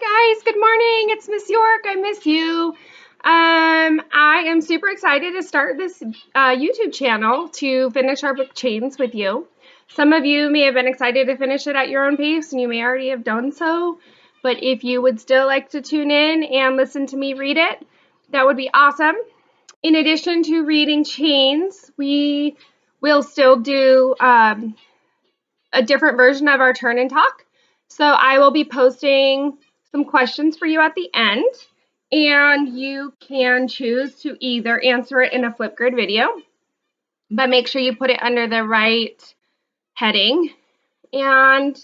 Hi guys, good morning. It's Miss York. I miss you. I am super excited to start this YouTube channel to finish our book Chains with you. Some of you may have been excited to finish it at your own pace, and you may already have done so. But if you would still like to tune in and listen to me read it, that would be awesome. In addition to reading Chains, we will still do a different version of our turn and talk. So I will be posting some questions for you at the end, and you can choose to either answer it in a Flipgrid video, but make sure you put it under the right heading. And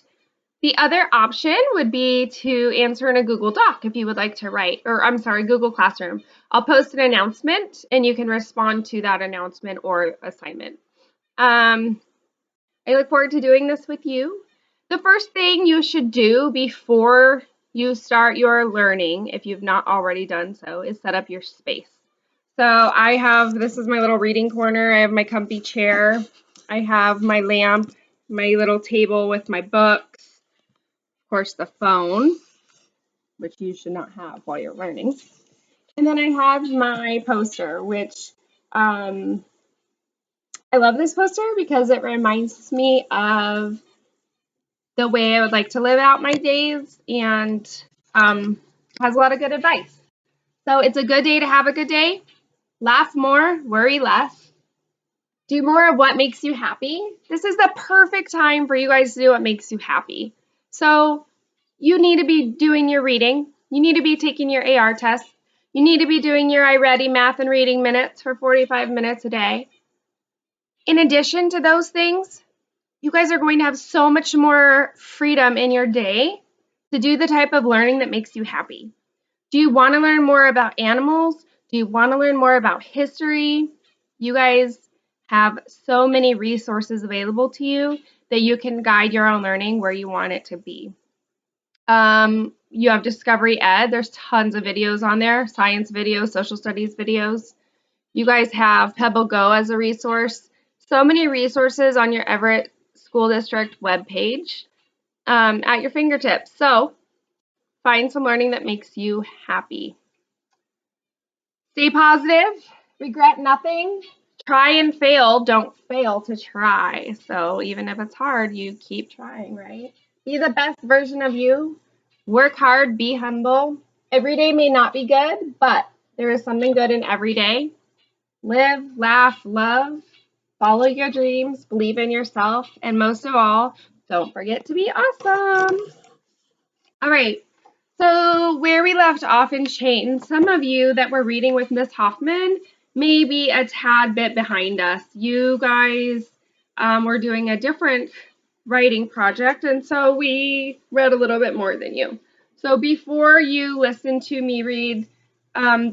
the other option would be to answer in a Google Doc if you would like to write, or I'm sorry, Google Classroom. I'll post an announcement and you can respond to that announcement or assignment. I look forward to doing this with you. The first thing you should do before you start your learning, if you've not already done so, is set up your space. So this is my little reading corner. I have my comfy chair. I have my lamp, my little table with my books, of course the phone, which you should not have while you're learning. And then I have my poster, which I love this poster because it reminds me of the way I would like to live out my days and has a lot of good advice. So it's a good day to have a good day. Laugh more, worry less. Do more of what makes you happy. This is the perfect time for you guys to do what makes you happy. So you need to be doing your reading. You need to be taking your AR test. You need to be doing your iReady math and reading minutes for 45 minutes a day. In addition to those things, you guys are going to have so much more freedom in your day to do the type of learning that makes you happy. Do you want to learn more about animals? Do you want to learn more about history? You guys have so many resources available to you that you can guide your own learning where you want it to be. You have Discovery Ed. There's tons of videos on there, science videos, social studies videos. You guys have Pebble Go as a resource. So many resources on your Everett School District webpage at your fingertips. So find some learning that makes you happy. Stay positive, regret nothing, try and fail, don't fail to try. So even if it's hard, you keep trying, right? Be the best version of you, work hard, be humble. Every day may not be good, but there is something good in every day. Live, laugh, love, follow your dreams, believe in yourself, and most of all, don't forget to be awesome. All right, so where we left off in Chains, some of you that were reading with Miss Hoffman may be a tad bit behind us. You guys were doing a different writing project, and so we read a little bit more than you. So before you listen to me read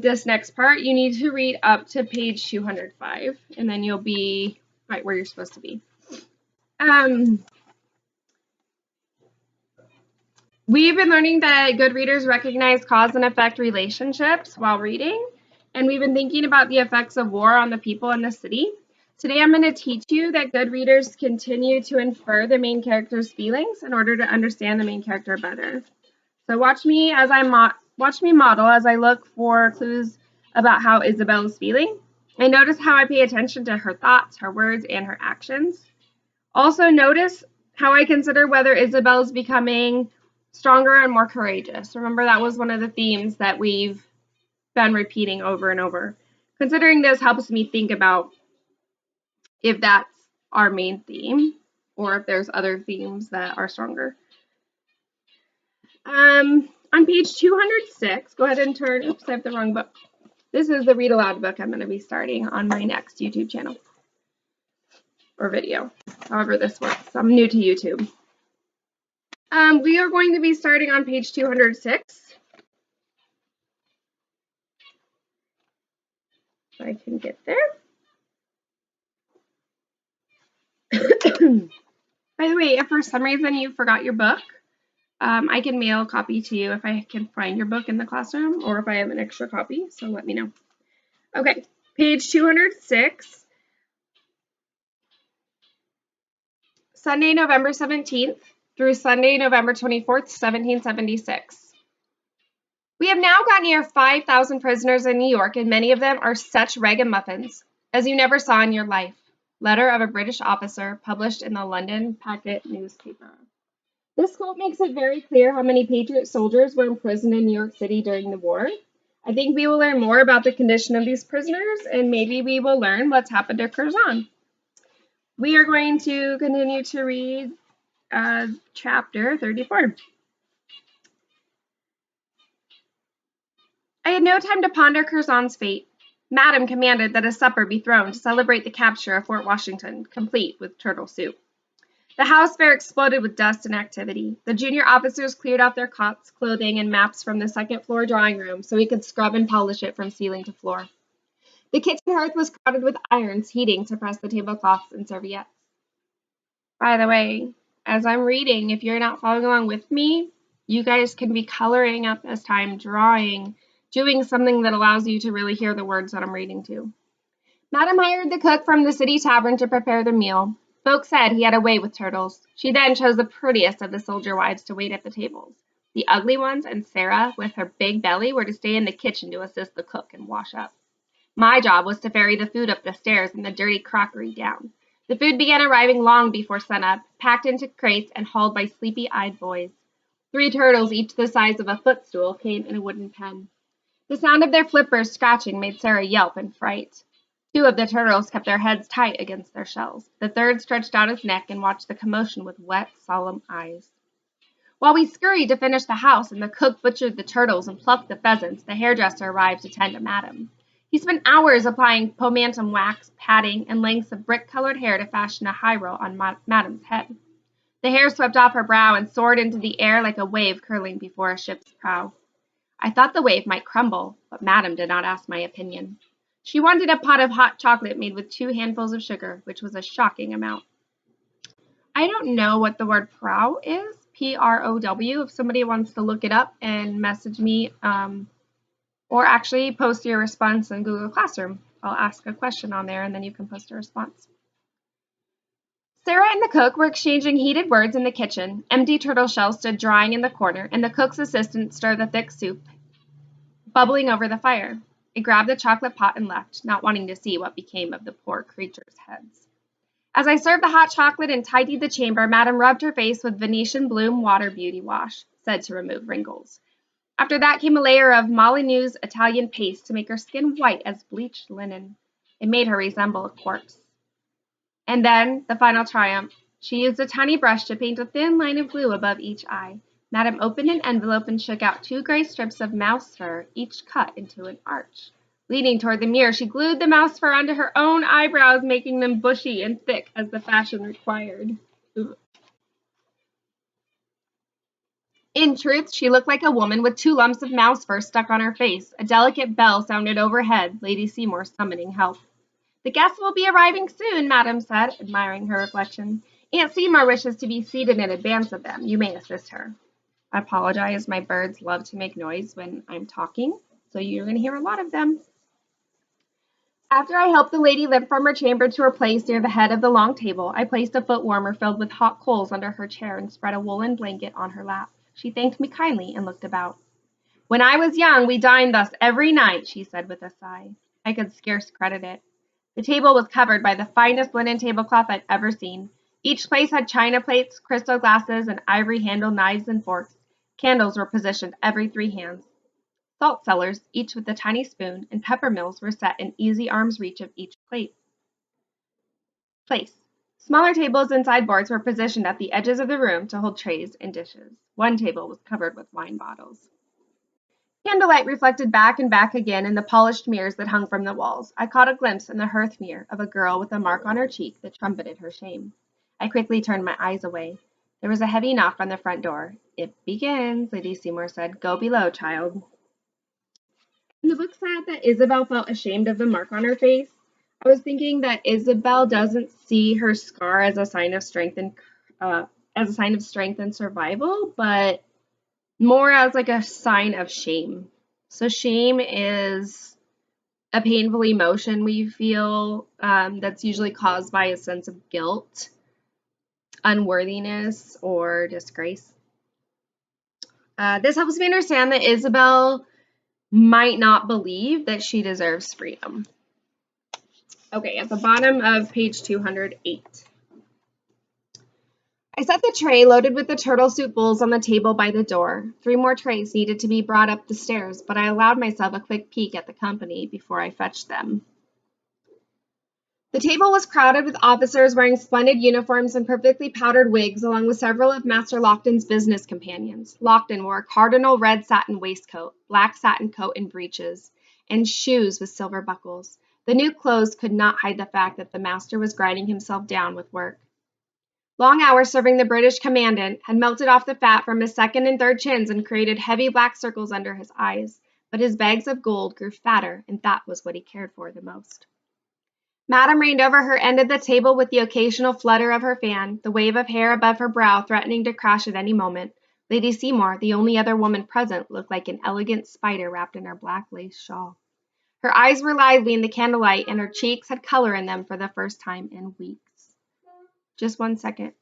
this next part, you need to read up to page 205, and then you'll be right where you're supposed to be. We've been learning that good readers recognize cause and effect relationships while reading, and we've been thinking about the effects of war on the people in the city. Today I'm going to teach you that good readers continue to infer the main character's feelings in order to understand the main character better. So watch me model as I look for clues about how Isabel is feeling. And notice how I pay attention to her thoughts, her words, and her actions. Also notice how I consider whether Isabel is becoming stronger and more courageous. Remember, that was one of the themes that we've been repeating over and over. Considering this helps me think about if that's our main theme or if there's other themes that are stronger. On page 206, go ahead and turn, oops, I have the wrong book. This is the read aloud book I'm going to be starting on my next YouTube channel or video, however this works. I'm new to YouTube. We are going to be starting on page 206. If I can get there. By the way, if for some reason you forgot your book, I can mail a copy to you if I can find your book in the classroom or if I have an extra copy, so let me know. Okay, page 206. Sunday, November 17th through Sunday, November 24th, 1776. We have now got near 5,000 prisoners in New York, and many of them are such ragamuffins as you never saw in your life. Letter of a British officer published in the London Packet newspaper. This quote makes it very clear how many Patriot soldiers were imprisoned in New York City during the war. I think we will learn more about the condition of these prisoners, and maybe we will learn what's happened to Curzon. We are going to continue to read chapter 34. I had no time to ponder Curzon's fate. Madam commanded that a supper be thrown to celebrate the capture of Fort Washington, complete with turtle soup. The house fair exploded with dust and activity. The junior officers cleared off their cots, clothing, and maps from the second-floor drawing room so we could scrub and polish it from ceiling to floor. The kitchen hearth was crowded with irons heating to press the tablecloths and serviettes. By the way, as I'm reading, if you're not following along with me, you guys can be coloring at this time, drawing, doing something that allows you to really hear the words that I'm reading to. Madam hired the cook from the city tavern to prepare the meal. Folks said he had a way with turtles. She then chose the prettiest of the soldier wives to wait at the tables. The ugly ones and Sarah, with her big belly, were to stay in the kitchen to assist the cook and wash up. My job was to ferry the food up the stairs and the dirty crockery down. The food began arriving long before sunup, packed into crates and hauled by sleepy-eyed boys. 3 turtles, each the size of a footstool, came in a wooden pen. The sound of their flippers scratching made Sarah yelp in fright. 2 of the turtles kept their heads tight against their shells. The third stretched out his neck and watched the commotion with wet, solemn eyes. While we scurried to finish the house and the cook butchered the turtles and plucked the pheasants, the hairdresser arrived to tend to Madam. He spent hours applying pomatum wax, patting, and lengths of brick-colored hair to fashion a high roll on Madam's head. The hair swept off her brow and soared into the air like a wave curling before a ship's prow. I thought the wave might crumble, but Madam did not ask my opinion. She wanted a pot of hot chocolate made with 2 handfuls of sugar, which was a shocking amount. I don't know what the word prow is, P-R-O-W, if somebody wants to look it up and message me, or actually post your response in Google Classroom. I'll ask a question on there and then you can post a response. Sarah and the cook were exchanging heated words in the kitchen. Empty turtle shells stood drying in the corner, and the cook's assistant stirred the thick soup, bubbling over the fire. I grabbed the chocolate pot and left, not wanting to see what became of the poor creatures' heads. As I served the hot chocolate and tidied the chamber, Madam rubbed her face with Venetian Bloom Water Beauty Wash, said to remove wrinkles. After that came a layer of Molyneux's Italian paste to make her skin white as bleached linen. It made her resemble a corpse. And then, the final triumph. She used a tiny brush to paint a thin line of blue above each eye. Madam opened an envelope and shook out 2 gray strips of mouse fur, each cut into an arch. Leaning toward the mirror, she glued the mouse fur onto her own eyebrows, making them bushy and thick as the fashion required. Ooh. In truth, she looked like a woman with 2 lumps of mouse fur stuck on her face. A delicate bell sounded overhead, Lady Seymour summoning help. The guests will be arriving soon, Madam said, admiring her reflection. Aunt Seymour wishes to be seated in advance of them. You may assist her. I apologize. My birds love to make noise when I'm talking, so you're going to hear a lot of them. After I helped the lady limp from her chamber to her place near the head of the long table, I placed a foot warmer filled with hot coals under her chair and spread a woolen blanket on her lap. She thanked me kindly and looked about. When I was young, we dined thus every night, she said with a sigh. I could scarce credit it. The table was covered by the finest linen tablecloth I've ever seen. Each place had china plates, crystal glasses, and ivory-handled knives and forks. Candles were positioned every 3 hands. Salt cellars, each with a tiny spoon, and pepper mills were set in easy arm's reach of each place. Smaller tables and sideboards were positioned at the edges of the room to hold trays and dishes. One table was covered with wine bottles. Candlelight reflected back and back again in the polished mirrors that hung from the walls. I caught a glimpse in the hearth mirror of a girl with a mark on her cheek that trumpeted her shame. I quickly turned my eyes away. There was a heavy knock on the front door. It begins, Lady Seymour said. Go below, child. In the book said that Isabel felt ashamed of the mark on her face. I was thinking that Isabel doesn't see her scar as a sign of strength and survival, but more as like a sign of shame. So shame is a painful emotion we feel that's usually caused by a sense of guilt, unworthiness, or disgrace. This helps me understand that Isabel might not believe that she deserves freedom. Okay, at the bottom of page 208. I set the tray loaded with the turtle soup bowls on the table by the door. 3 more trays needed to be brought up the stairs, but I allowed myself a quick peek at the company before I fetched them. The table was crowded with officers wearing splendid uniforms and perfectly powdered wigs, along with several of Master Lockton's business companions. Lockton wore a cardinal red satin waistcoat, black satin coat and breeches, and shoes with silver buckles. The new clothes could not hide the fact that the master was grinding himself down with work. Long hours serving the British commandant had melted off the fat from his second and third chins and created heavy black circles under his eyes, but his bags of gold grew fatter, and that was what he cared for the most. Madame reigned over her end of the table with the occasional flutter of her fan, the wave of hair above her brow threatening to crash at any moment. Lady Seymour, the only other woman present, looked like an elegant spider wrapped in her black lace shawl. Her eyes were lively in the candlelight, and her cheeks had color in them for the first time in weeks. Just one second.